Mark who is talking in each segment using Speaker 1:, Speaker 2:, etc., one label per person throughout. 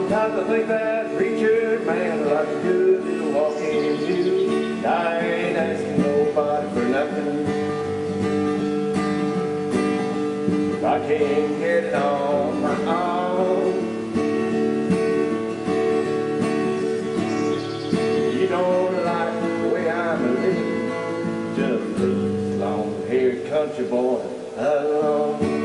Speaker 1: Sometimes I think that preacher man like a good little walking Jew. I ain't asking nobody for nothing. I can't get it on my own. You don't like the way I'm living, just leave long-haired country boy alone.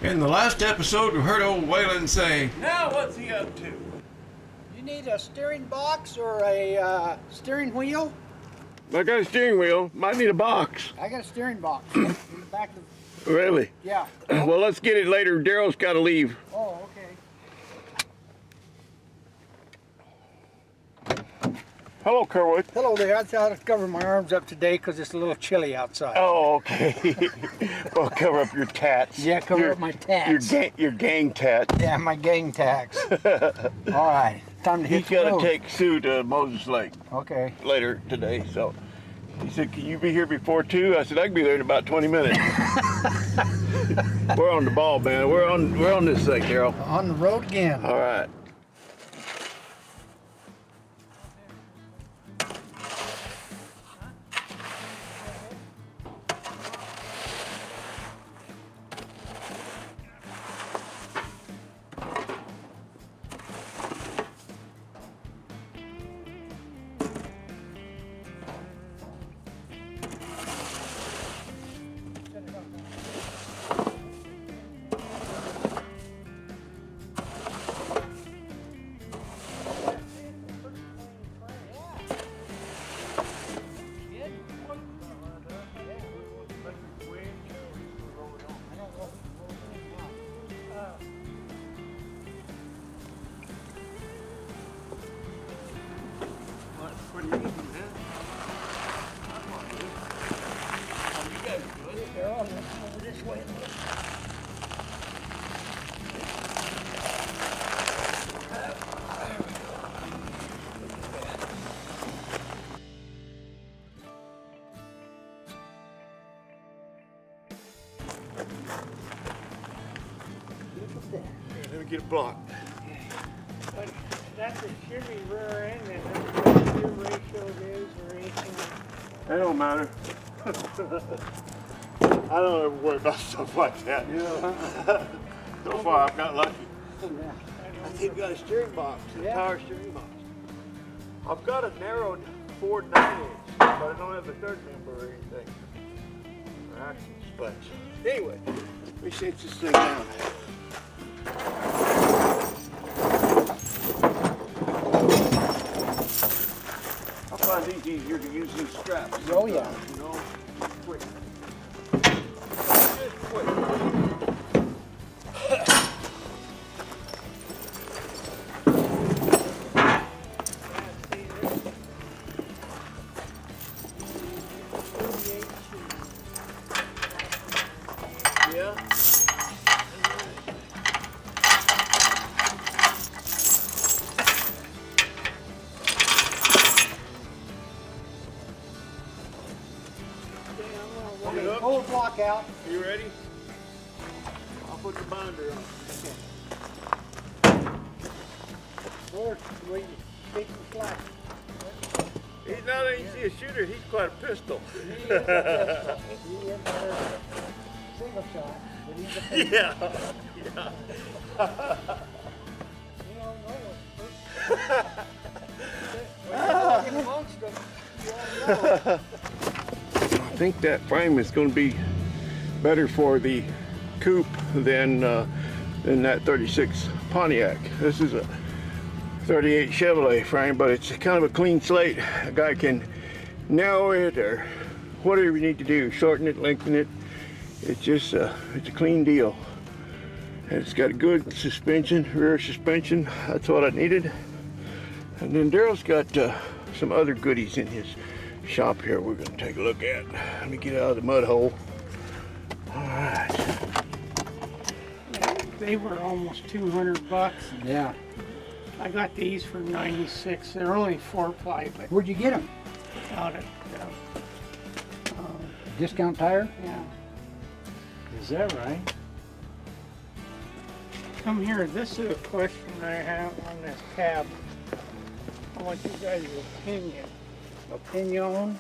Speaker 2: In the last episode, we heard old Waylon say,
Speaker 3: Now what's he up to?
Speaker 4: You need a steering box or a steering wheel?
Speaker 3: I got a steering wheel. Might need a box.
Speaker 4: I got a steering box in the back of.
Speaker 3: Really?
Speaker 4: Yeah.
Speaker 3: Well, let's get it later. Daryl's got to leave.
Speaker 4: Oh, okay.
Speaker 3: Hello, Kerwood.
Speaker 4: Hello there. I thought I'd cover my arms up today because it's a little chilly outside.
Speaker 3: Oh, okay. Well, cover up your tats.
Speaker 4: Yeah, cover up my tats.
Speaker 3: Your gang tats.
Speaker 4: Yeah, my gang tags. All right, time to hit
Speaker 3: He's
Speaker 4: the
Speaker 3: got
Speaker 4: road.
Speaker 3: to take Sue to Moses Lake
Speaker 4: Okay.
Speaker 3: later today, so he said, "Can you be here before 2?" I said, "I can be there in about 20 minutes." We're on the ball, man. We're on this thing, Daryl.
Speaker 4: On the road again.
Speaker 3: All right. Let me get a block.
Speaker 5: But that's a Chevy rear end, and that's what your ratio is or anything.
Speaker 3: That don't matter. I don't ever worry about stuff like that.
Speaker 4: Yeah.
Speaker 3: So far, I've got lucky.
Speaker 4: Yeah.
Speaker 3: I think I've got a steering box, a
Speaker 4: Yeah.
Speaker 3: power steering box. I've got a narrowed Ford 9-inch, but I don't have a third member or anything. Or action splits. Anyway, let me shake this thing down. I find these easier to use than straps.
Speaker 4: Oh, yeah.
Speaker 3: You know, quick. Just quick. Yeah.
Speaker 4: Okay, pull the block out.
Speaker 3: You ready? I'll put the binder on.
Speaker 4: Or we take the slack.
Speaker 3: He's not only a shooter, he's quite a pistol.
Speaker 4: He is a pistol. He is a single shot, but he's a pistol.
Speaker 3: Yeah, yeah.
Speaker 4: You don't know it. When you're amongst them, you don't know.
Speaker 3: I think that frame is going to be better for the coupe than that 36 Pontiac. This is 38 Chevrolet frame, but it's kind of a clean slate. A guy can narrow it or whatever you need to do, shorten it, lengthen it. It's just it's a clean deal. And it's got a good suspension, rear suspension. That's what I needed. And then Daryl's got some other goodies in his shop here we're gonna take a look at. Let me get out of the mud hole. All right.
Speaker 5: They were almost $200.
Speaker 4: Yeah.
Speaker 5: I got these for 96. They're only 4-ply, but
Speaker 4: Where'd you get them?
Speaker 5: out at
Speaker 4: Discount Tire?
Speaker 5: yeah.
Speaker 4: Is that right?
Speaker 5: Come here. This is a question I have on this cab. I want you guys' opinion.
Speaker 4: Opinion.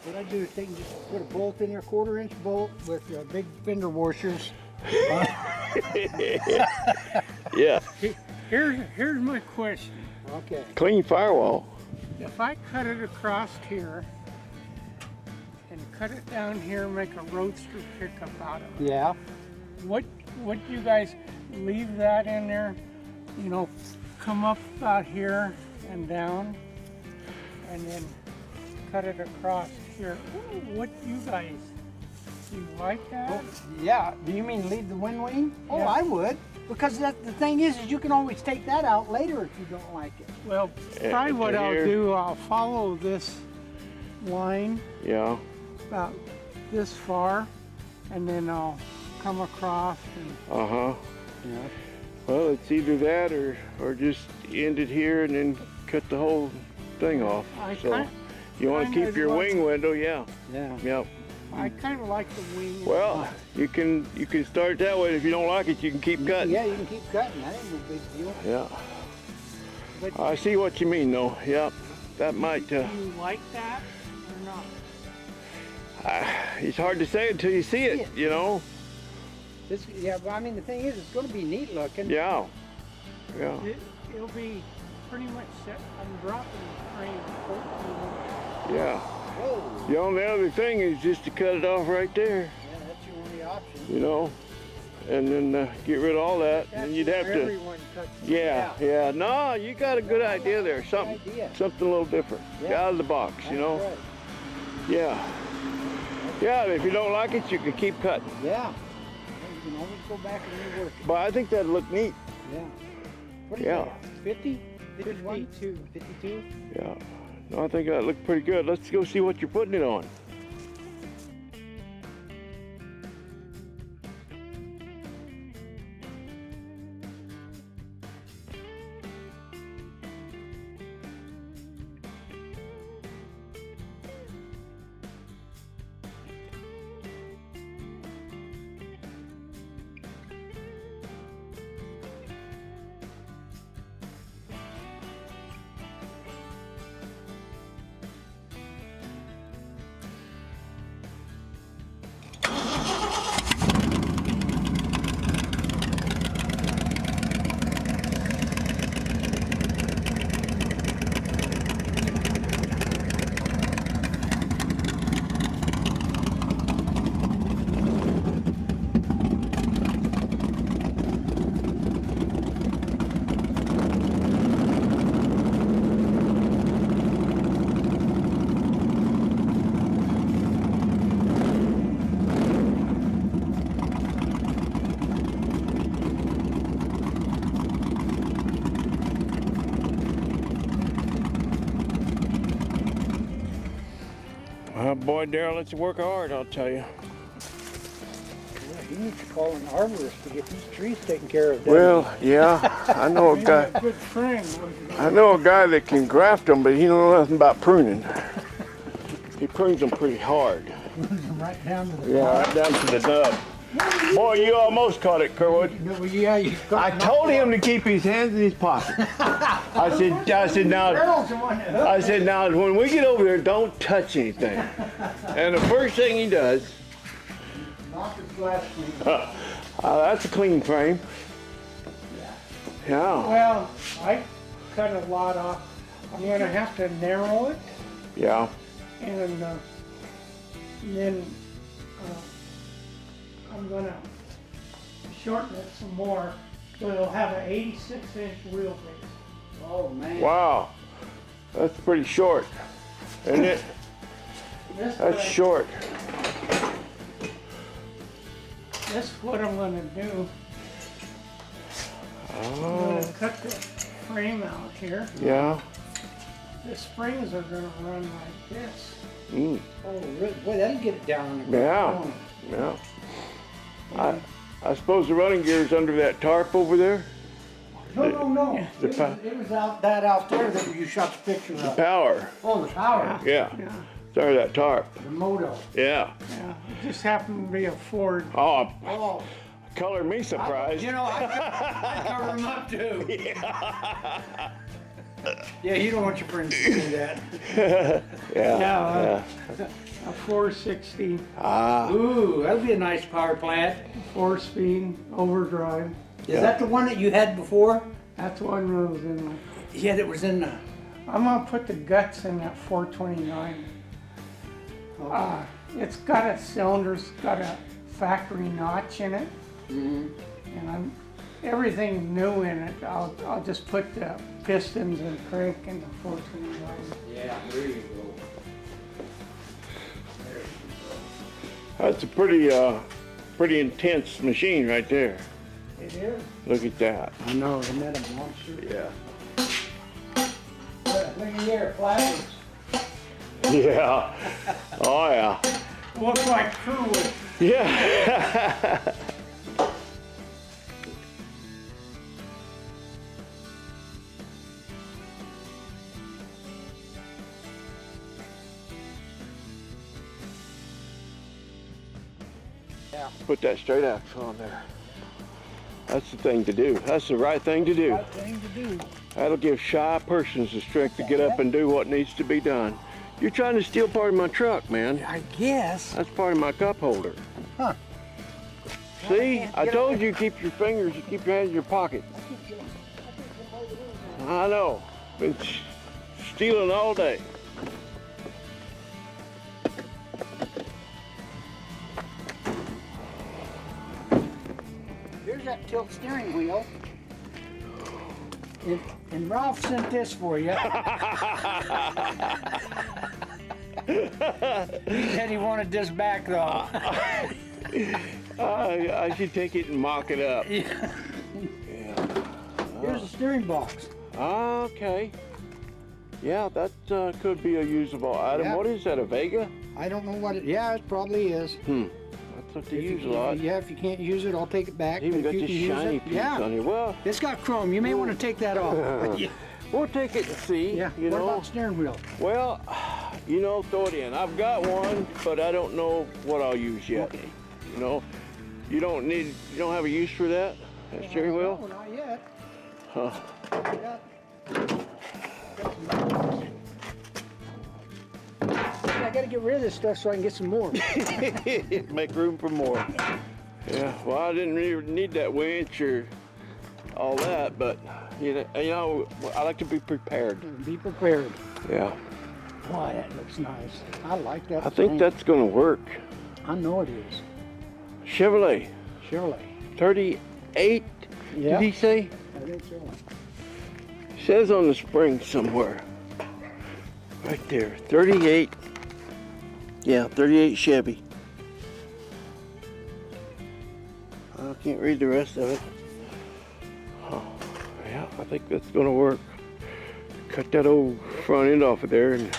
Speaker 4: What I do is take and just put a bolt in there, 1/4-inch bolt with big fender washers.
Speaker 3: Yeah,
Speaker 5: Here's my question.
Speaker 4: Okay.
Speaker 3: clean firewall.
Speaker 5: If I cut it across here and cut it down here, make a roadster pickup out of it,
Speaker 4: Yeah.
Speaker 5: what you guys leave that in there? You know, come up about here and down, and then cut it across here. What you guys? Do you like that?
Speaker 4: Well, yeah. Do you mean leave the wind wing? Oh,
Speaker 5: Yeah.
Speaker 4: I would. Because the thing is you can always take that out later if you don't like it.
Speaker 5: Well, probably what
Speaker 3: to
Speaker 5: I'll
Speaker 3: here.
Speaker 5: do, I'll follow this line
Speaker 3: Yeah,
Speaker 5: about this far, and then I'll come across and
Speaker 3: uh-huh.
Speaker 4: Yeah.
Speaker 3: Well, it's either that or just end it here and then cut the whole thing off. So you want to
Speaker 5: kinda
Speaker 3: keep your
Speaker 5: like-
Speaker 3: wing window, yeah.
Speaker 4: Yeah.
Speaker 3: Yep.
Speaker 5: I kind of like the wing.
Speaker 3: Well, you can start that way. If you don't like it, you can keep cutting.
Speaker 4: Yeah, you can keep cutting. That ain't no big deal.
Speaker 3: Yeah.
Speaker 5: But
Speaker 3: I see what you mean, though. Yep. That might.
Speaker 5: do you like that or not?
Speaker 3: It's hard to say until you see it. You know.
Speaker 4: Yeah, but I mean the thing is, it's going to be neat looking.
Speaker 3: Yeah. Yeah.
Speaker 5: It'll be pretty much set. I'm dropping the frame 14.
Speaker 3: Yeah.
Speaker 4: Whoa.
Speaker 3: The only other thing is just to cut it off right there.
Speaker 4: Yeah, that's your only option.
Speaker 3: You know. And then get rid of all that.
Speaker 5: That's
Speaker 3: And you'd
Speaker 5: where
Speaker 3: have to.
Speaker 5: everyone cuts.
Speaker 3: Yeah, yeah. No, you got a good idea there. Something a little different.
Speaker 4: Yeah.
Speaker 3: Out of the box, you know?
Speaker 4: That's right.
Speaker 3: Yeah. Yeah, if you don't like it, you can keep cutting.
Speaker 4: Yeah. You can always go back and rework it.
Speaker 3: But I think that'd look neat.
Speaker 4: Yeah. What is
Speaker 3: Yeah.
Speaker 4: that? 50? 51?
Speaker 5: 52.
Speaker 4: 52?
Speaker 3: Yeah. No, I think that looked pretty good. Let's go see what you're putting it on. Boy, Daryl, it's work hard, I'll tell you.
Speaker 4: Yeah, you need to call an arborist to get these trees taken care of.
Speaker 3: Well, yeah, I know a guy.
Speaker 5: A good friend.
Speaker 3: I know a guy that can graft them, but he don't know nothing about pruning. He prunes them pretty hard.
Speaker 4: Right down to the
Speaker 3: Yeah, right down to the nub. Boy, you almost caught it, Kerwood.
Speaker 4: Yeah, you
Speaker 3: I told him to keep his hands in his pocket. I said now when we get over there, don't touch anything. And the first thing he does,
Speaker 4: knock his glass clean.
Speaker 3: that's a clean frame. Yeah,
Speaker 5: Well, I cut a lot off. I'm gonna have to narrow it,
Speaker 3: yeah.
Speaker 5: and then I'm gonna shorten it some more So it'll have an 86-inch wheelbase.
Speaker 4: Oh, man.
Speaker 3: Wow, that's pretty short, isn't it?
Speaker 5: This
Speaker 3: That's
Speaker 5: way-
Speaker 3: short.
Speaker 5: This is what I'm gonna do. I'm
Speaker 3: Oh,
Speaker 5: gonna cut the frame out here.
Speaker 3: yeah.
Speaker 5: The springs are gonna run like this.
Speaker 3: Mm,
Speaker 4: Oh, really? Boy, that'll get it down on the
Speaker 3: yeah,
Speaker 4: ground.
Speaker 3: yeah. I suppose the running gear's under that tarp over there?
Speaker 4: No.
Speaker 3: The pa-
Speaker 4: It was out there that you shot the picture of.
Speaker 3: Power,
Speaker 4: Oh, the power.
Speaker 3: yeah.
Speaker 5: Yeah,
Speaker 3: It's under that tarp,
Speaker 4: The moto.
Speaker 3: yeah.
Speaker 5: yeah. It just happened to be a Ford.
Speaker 3: Oh,
Speaker 4: Oh,
Speaker 3: color me surprised.
Speaker 4: you know, I cover him up too. Yeah, you don't want your friends to do that.
Speaker 3: Yeah,
Speaker 5: Yeah,
Speaker 3: yeah.
Speaker 5: a 460,
Speaker 3: Ah,
Speaker 4: Ooh, that'll be a nice power plant.
Speaker 5: 4-speed, overdrive.
Speaker 4: Is that the one that you had before?
Speaker 5: That's one that was in my.
Speaker 4: Yeah, that was in the.
Speaker 5: I'm gonna put the guts in that 429. It's got a cylinder's got a factory notch in it, and everything new in it. I'll just put the pistons and crank in the 429.
Speaker 4: Yeah, there you go.
Speaker 3: that's a pretty intense machine right there.
Speaker 5: It is.
Speaker 3: Look at that.
Speaker 4: I know, isn't that a monster?
Speaker 3: Yeah.
Speaker 4: Look at here, flowers.
Speaker 3: Yeah. Oh yeah.
Speaker 5: Looks like Kerwood.
Speaker 3: Yeah.
Speaker 4: Yeah.
Speaker 3: Put that straight axle on there. That's the thing to do. That's the right thing to do.
Speaker 4: Right thing to do.
Speaker 3: That'll give shy persons the strength to get up and do what needs to be done. You're trying to steal part of my truck, man.
Speaker 4: I guess.
Speaker 3: That's part of my cup holder.
Speaker 4: Huh.
Speaker 3: See, I told you keep your fingers, keep your hands in your pocket. I know. Been stealing all day.
Speaker 4: Here's that tilt steering wheel. And Ralph sent this for you. He said he wanted this back though.
Speaker 3: I should take it and mock it up.
Speaker 4: Here's the steering box.
Speaker 3: Okay. Yeah, that could be a usable item.
Speaker 4: Yeah.
Speaker 3: What is that, a Vega?
Speaker 4: I don't know what it. Yeah, it probably is.
Speaker 3: That's what they use a lot.
Speaker 4: Yeah, if you can't use it, I'll take it back.
Speaker 3: Even
Speaker 4: But
Speaker 3: got
Speaker 4: if you
Speaker 3: this
Speaker 4: can use
Speaker 3: shiny
Speaker 4: it,
Speaker 3: piece
Speaker 4: yeah.
Speaker 3: on here. Well,
Speaker 4: It's got chrome. You may want to take that off. Yeah.
Speaker 3: we'll take it and see.
Speaker 4: Yeah.
Speaker 3: You
Speaker 4: What
Speaker 3: know.
Speaker 4: about the steering wheel?
Speaker 3: Well, you know, throw it in. I've got one, but I don't know what I'll use yet.
Speaker 4: Okay.
Speaker 3: You know, you don't have a use for that steering
Speaker 4: No,
Speaker 3: wheel?
Speaker 4: not yet.
Speaker 3: Huh.
Speaker 4: I gotta get rid of this stuff so I can get some more.
Speaker 3: Make room for more. Yeah, well, I didn't really need that winch or all that, but you know, I like to be prepared.
Speaker 4: Be prepared.
Speaker 3: Yeah,
Speaker 4: Boy, that looks nice. I like that.
Speaker 3: I think
Speaker 4: thing.
Speaker 3: that's gonna work.
Speaker 4: I know it is.
Speaker 3: Chevrolet,
Speaker 4: Surely.
Speaker 3: 38.
Speaker 4: Yeah.
Speaker 3: Did he say?
Speaker 4: I think so.
Speaker 3: Says on the spring somewhere. Right there, 38. Yeah, 38 Chevy. I can't read the rest of it. Oh, yeah, I think that's gonna work. Cut that old front end off of there and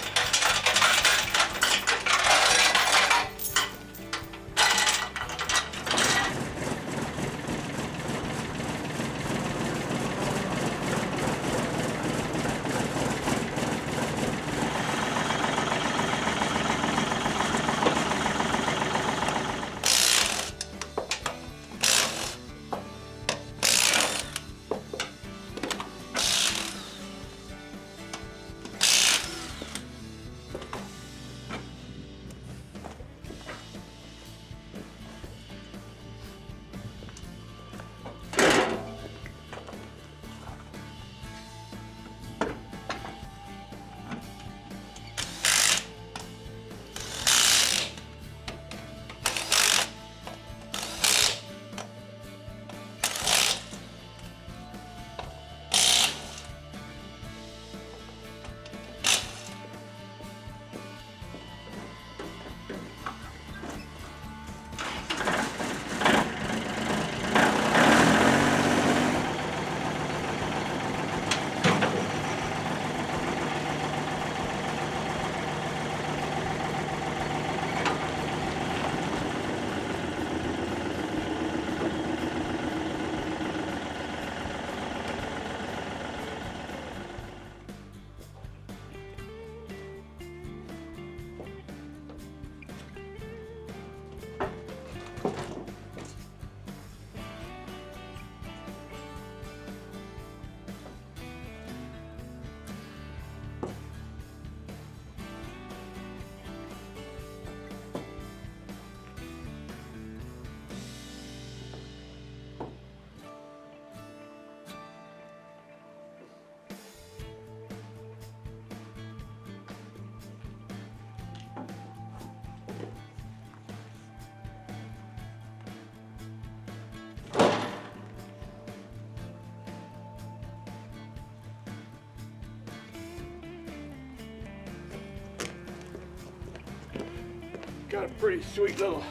Speaker 3: got a pretty sweet little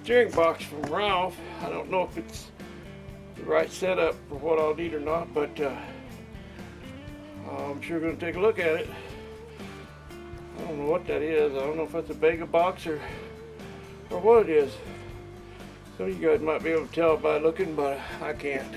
Speaker 3: steering box from Ralph. I don't know if it's the right setup for what I'll need or not, but I'm sure going to take a look at it. I don't know what that is. I don't know if that's a Vega box or what it is. Some of you guys might be able to tell by looking, but I can't.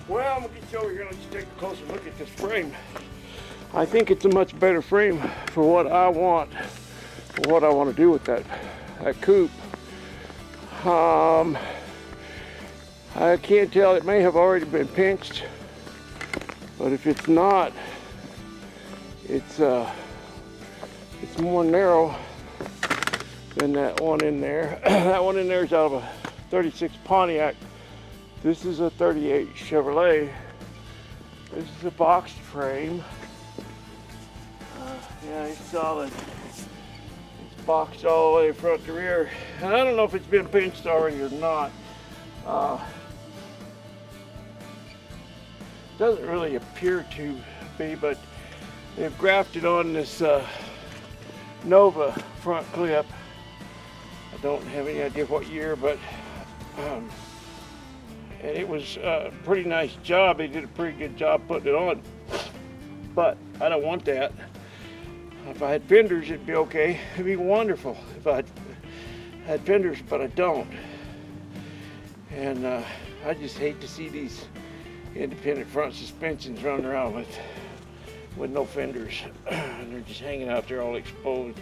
Speaker 3: Well, I'm gonna get you over here and let you take a closer look at this frame. I think it's a much better frame for what I want, to do with that coupe. I can't tell, it may have already been pinched, but if it's not, it's more narrow than that one in there. That one in there is out of a 36 Pontiac. This is a 38 Chevrolet. This is a boxed frame. Yeah, it's solid. It's boxed all the way front to rear. And I don't know if it's been pinched already or not. Doesn't really appear to be, but they've grafted on this Nova front clip. I don't have any idea what year, but and it was a pretty nice job. They did a pretty good job putting it on, but I don't want that. If I had fenders, it'd be okay. It'd be wonderful if I had fenders, but I don't. And I just hate to see these independent front suspensions running around with no fenders. And they're just hanging out there all exposed,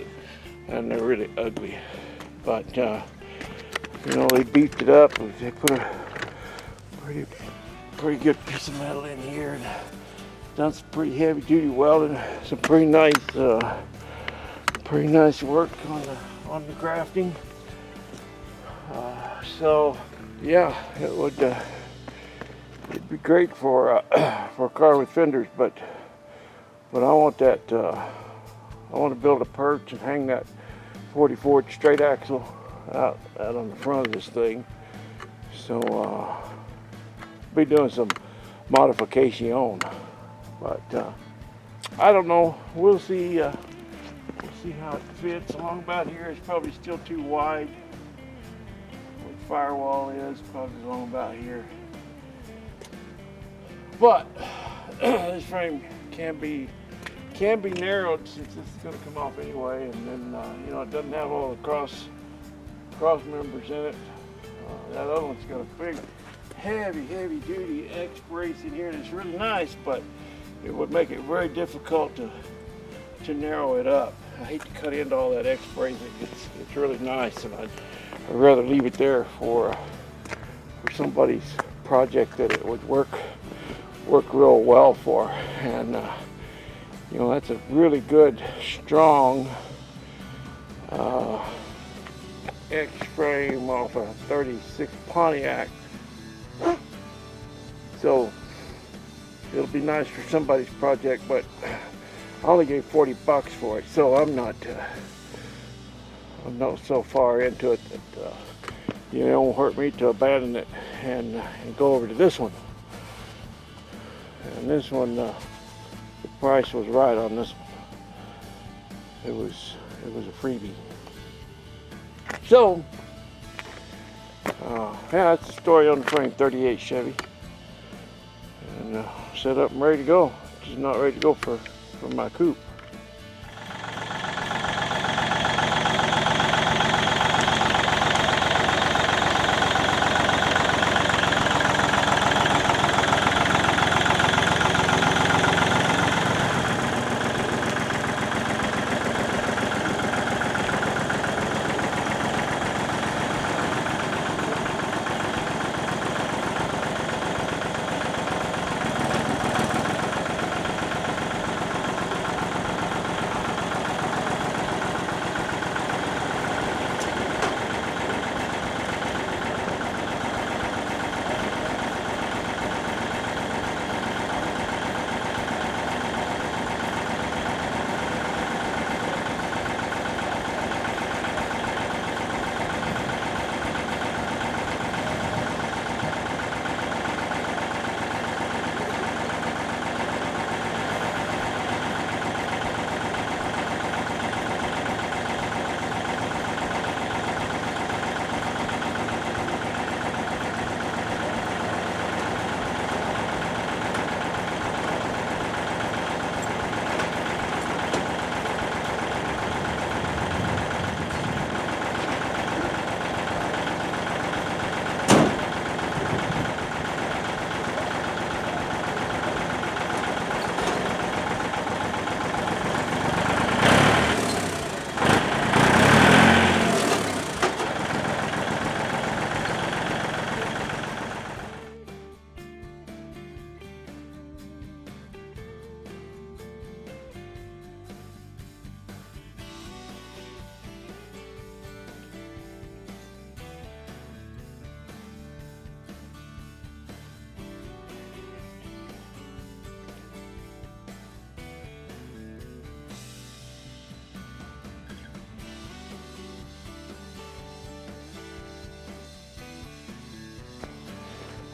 Speaker 3: and they're really ugly. But you know, they beefed it up. They put a pretty good piece of metal in here and done some pretty heavy duty welding, some pretty nice work on the grafting. So yeah, it'd be great for a car with fenders, but I want that. I want to build a perch and hang that 44 straight axle out on the front of this thing. So be doing some modification on, but I don't know. We'll see. We'll see how it fits. Along about here, it's probably still too wide. Where the firewall is, probably along about here. But this frame can be narrowed since this is going to come off anyway, and then you know, it doesn't have all the cross members in it. That other one's got a big, heavy duty X brace in here, and it's really nice, but it would make it very difficult to narrow it up. I hate to cut into all that X brace. It's really nice, and I'd rather leave it there for somebody's project that it would work real well for. And you know, that's a really good, strong X-frame off a 36 Pontiac. So it'll be nice for somebody's project, but I only gave $40 for it, so I'm not so far into it that you know, it won't hurt me to abandon it and go over to this one. And this one, the price was right on this one. It was a freebie. So yeah, that's the story on the frame 38 Chevy. And set up and ready to go. Just not ready to go for my coupe.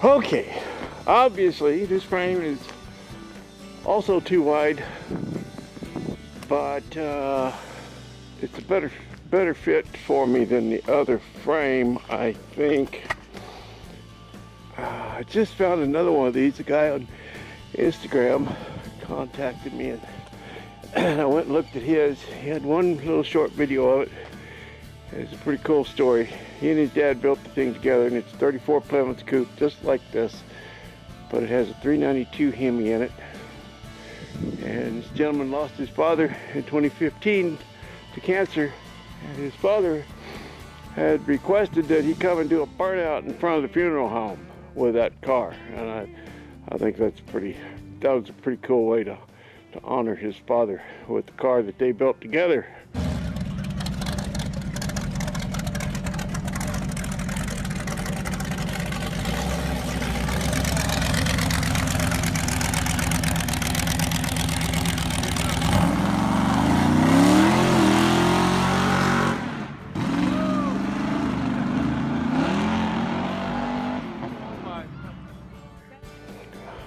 Speaker 3: Okay, obviously this frame is also too wide, but it's a better fit for me than the other frame, I think. I just found another one of these. A guy on Instagram contacted me, and I went and looked at his. He had one little short video of it. It's a pretty cool story. He and his dad built the thing together, and it's a 34 Plymouth coupe, just like this, but it has a 392 Hemi in it. And this gentleman lost his father in 2015 to cancer, and his father had requested that he come and do a burnout in front of the funeral home with that car. And I think that was a pretty cool way to honor his father with the car that they built together.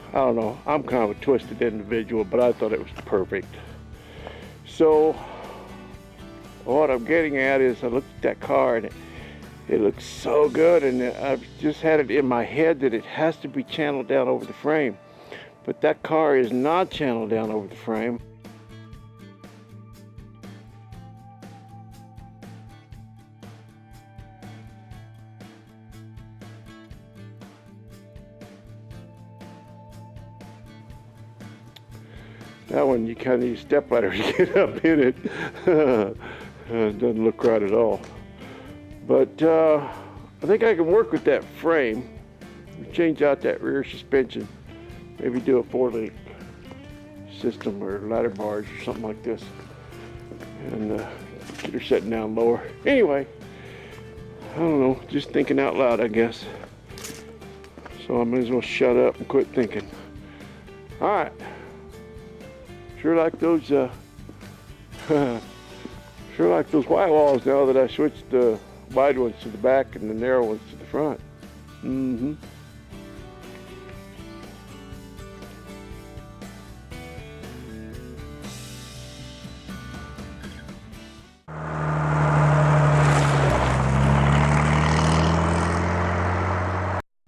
Speaker 3: I don't know, I'm kind of a twisted individual, but I thought it was perfect. So what I'm getting at is I looked at that car and it looks so good, and I've just had it in my head that it has to be channeled down over the frame. But that car is not channeled down over the frame. That one, you kind of need a stepladder to get up in it. It doesn't look right at all. But I think I can work with that frame. Change out that rear suspension. Maybe do a 4-link system or ladder bars or something like this. And get her setting down lower. Anyway, I don't know, just thinking out loud, I guess. So I might as well shut up and quit thinking. All right. Sure like those sure like those white walls now that I switched the wide ones to the back and the narrow ones to the front.